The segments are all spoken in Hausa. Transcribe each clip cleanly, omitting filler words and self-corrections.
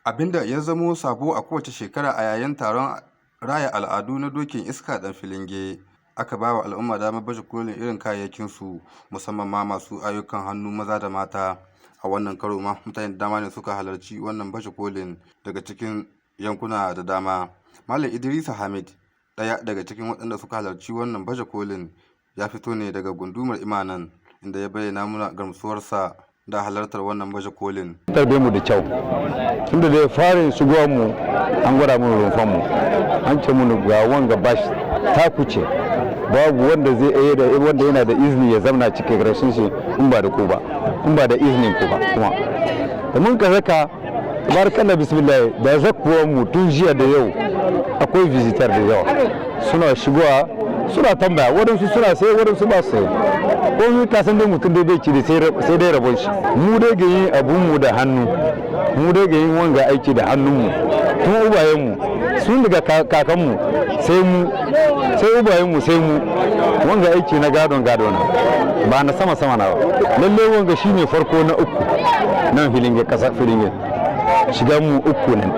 abinda ya zamo sabo a kowace shekara a yayin taron raya al'adu na dokin iska ɗan filinge. Aka ba wa al'umma damar baje kolin irin kayayyakinsu musamman ma masu ayyukan hannu maza da mata. A wannan karo ma mutane da dama ne suka halarci wannan baje kolin daga cikin yankuna da dama. Malam Idrisa Hamid, ɗaya daga cikin waɗanda suka halarci wannan baje kolin, ya fito ne daga gundumar Imanan, inda ya bayyana muna gamsuwarsa da halartar wannan baje kolin. Tarbe mu da kyau, tunda da farin shigowar mu an gwada mu rumfan mu, an ce mu ga wanga bashi ta kuce, babu wanda zai iya da wanda yana da izini ya zamna cikin rashin shi in ba da ku ba, in ba da izinin ku ba. Kuma da mun ka zaka barkalla bismillah da zakuwar mu tun jiya da yau akwai visitor da yawa suna shigowa suna tambaya, waɗansu suna sai waɗansu ba su ko mu ka san dai mutum dai bai ci da sai dai rabon shi. Mu dai ga yin abun mu da hannu, mu dai ga yin wanga aiki da hannun mu tun ubayen mu sun daga kakan mu sai mu sai ubayen mu sai mu, wanga aiki na gadon na ba na sama na ba. Lalle wanga shine farko na uku nan filinge kasa filinge shigan mu uku nan.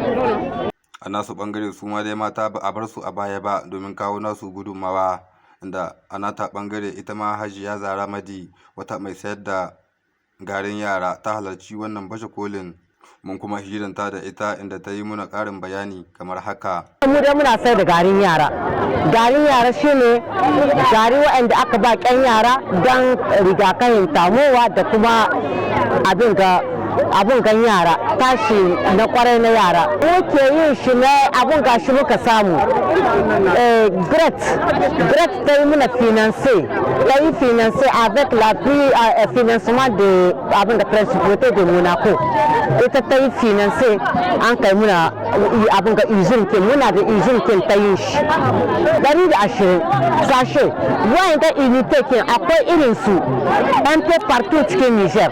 A nasu bangare su ma dai mata ba a bar su a baya ba domin kawo nasu gudunmawa, inda a nata bangare ita ma Hajiya Zara Madi, wata mai sayar da garin yara, ta halarci wannan baje kolin. Mun kuma hiranta da ita inda ta yi muna ƙarin bayani kamar haka. Mu dai muna sayar da garin yara. Garin yara shine gari waɗanda aka ba ƙyan yara don rigakafin tamowa da kuma abun gan yara, tashi na kwarai na yara. Muke yin shi ne abun gashi muka samu. Great ta yi muna ta yi financer avec l'appui financement de abun da Principauté de Monaco. Ita ta yi financer an kai muna abun ga izin kin, muna da izin kin ta yi shi 120 sashe. Wayan da unité kin akwai irin su un peu partout cikin Niger.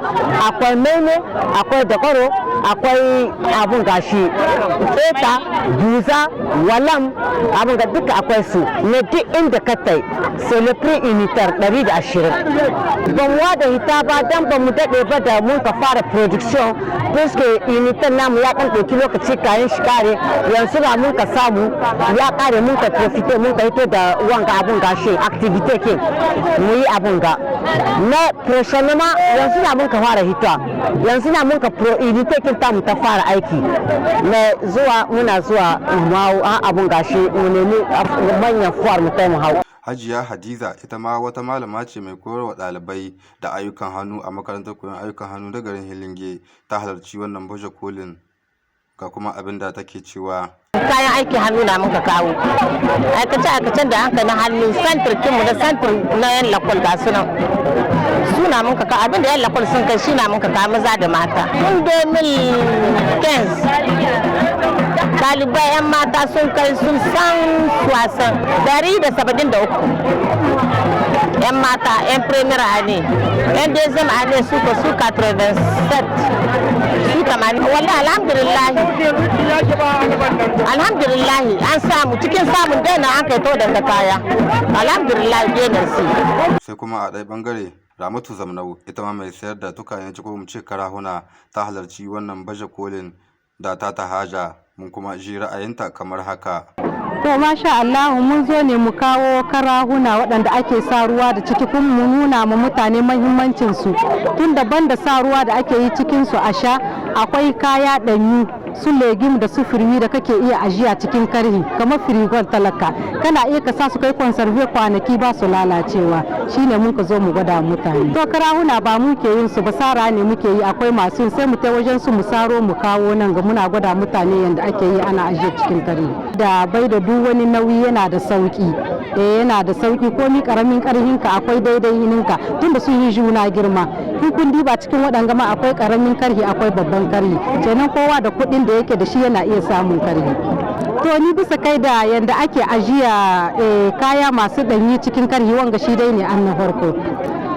Akwai Mene, akwai Dakoro, akwai abun gashi Eta, Buza, Walam, abun ga duka akwai su. Ne duk inda ka tai c'est le prix unitaire 120. Ban wada hita ba dan ba mu dade ba da mun ka fara production, puisque unitaire namu ya kan ɗauki lokaci kayan shi kare. Yanzu ba mun ka samu ya kare, mun ka profite, mun ka hito da wanga abun gashi activité kin mu yi abun ga na prochainement. Yanzu na mun ka fara hitowa, yanzu na mun ka unité kin ta mu ta fara aiki na zuwa, muna zuwa mu abun gashi mu nemi manyan fuwar mu kai mu hau. Hajiya Hadiza ita ma wata malama ce mai koyarwa ɗalibai da ayyukan hannu a makarantar koyon ayyukan hannu da garin Hilinge, ta halarci wannan baje kolin. Ga kuma abin da take cewa. Kayan aiki hannu na muka kawo, aikace-aikacen da hanka na hannu, santir kinmu da santir na yan lakwal ga sunan suna muka kawo, abinda yan lakwal sun kai shi na muka kawo maza da mata. Tun 2015 ɗalibai 'yan mata sun kai sun san wasan 173. 'yan mata 'yan premier année, 'yan deuxième année su 87, su 80. Wallahi alhamdulillah an samu, cikin samun daina an kai to da kaya, alhamdulillah daina su. Sai kuma a ɗaya bangare Ramatu Zamnau, ita ma mai sayar da tukayen ko mu ce karahuna, ta halarci wannan baje kolin da ta haja. Mun kuma ji ra'ayinta kamar haka. To masha Allah, mun zo ne mu kawo karahuna waɗanda ake sa ruwa da ciki, kuma mu nuna ma mutane mahimmancin su, tun daban da sa ruwa da ake yi cikin su a sha, akwai kaya ɗanyu su legim da su firmi da kake iya ajiya cikin karhi kamar firigon talaka, kana iya ka sa su kai conserve kwanaki ba su lalacewa. Shine mun ka zo mu gwada mutane. To karahuna ba mu ke yin su ba, sara ne muke yi, akwai masu yin, sai mu tai wajen su mu saro mu kawo nan ga muna gwada mutane yanda ake yi ana ajiye cikin karhi. Da bai da duk wani nauyi, yana da sauki, yana da sauki, komi karamin karhinka akwai daidai hininka, tunda sun yi juna girma. Kun diba cikin waɗanga ma akwai karamin karhi akwai babban karhi, kenan kowa da kuɗin da yake da shi yana iya samun karhi. To ni bisa kai da yanda ake ajiya kaya masu ɗanyi cikin karhi, wanga shi dai ne an na farko.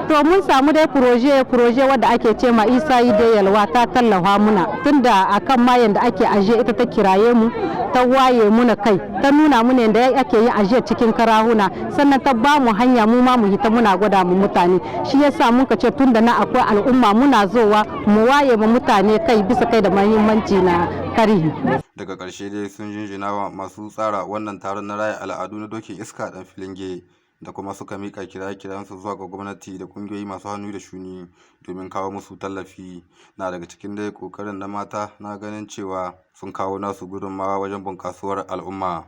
To mun samu dai proje wadda ake ce ma Isa yi da yalwa, ta tallafa muna, tunda akan ma yanda ake ajiye ita ta kiraye mu, ta waye muna kai, ta nuna muna yanda ake yin ajiye cikin karahuna, sannan ta ba mu hanya mu ma mu hita muna gwada mu mutane. Shi yasa muka ce tunda na akwai al'umma muna zowa mu waye mu mutane kai bisa kai da muhimmanci na karhi. Daga ƙarshe dai sun jinjina wa masu tsara wannan taron na raya al'adu na dokin iska ɗan filinge da kuma suka miƙa kiraye-kirayensu zuwa ga gwamnati da ƙungiyoyi masu hannu da shuni domin kawo musu tallafi. Na daga cikin dai ƙoƙarin na mata na ganin cewa sun kawo nasu gudunmawa wajen bunƙasuwar al'umma.